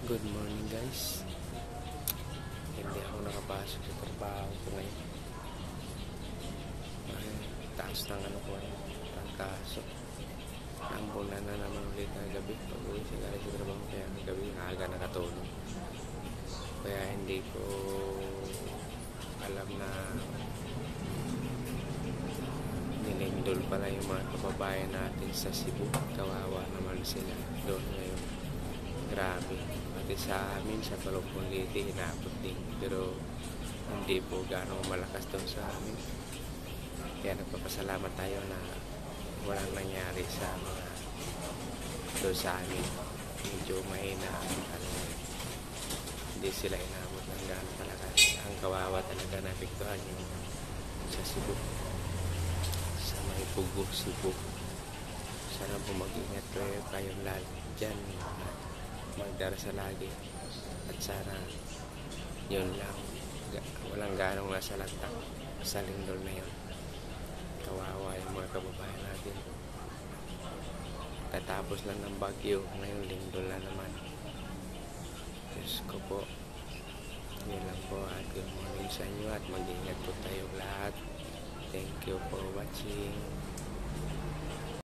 Good morning guys. Hindi ako nakapasok sa trabaho ko ngayon. Ay, taas ng ko ang kaso. Nambulan na naman ulit na gabi. Pag uwi sa galing sa trabaho kaya gabi aga nakatulog. Kaya hindi ko alam na nilindol pala yung mga kababayan natin sa Cebu. Kawawa naman sila doon ngayon. Grabe. Pati sa amin, sa Balong Liti, inabot din. Pero hindi po gano'ng malakas doon sa amin. Kaya nagpapasalamat tayo na walang nangyari sa mga doon sa amin. Medyo mahina ano, hindi sila inabot ng gano'ng kalakas. Ang kawawa talaga na apektuhan yung sa Cebu. Sa may Pugo, Cebu. Sana po mag-ingat kayong lahat dyan. Magdarasa lagi at sana yun lang, walang ganong nasa lantak sa lindol na yun. Kawawa yung mga kababayan natin, katapos lang ng bagyo, ngayon lindol na naman. Diyos ko po, yun lang po at good morning sa inyo at mag-ingat po tayo lahat. Thank you for watching.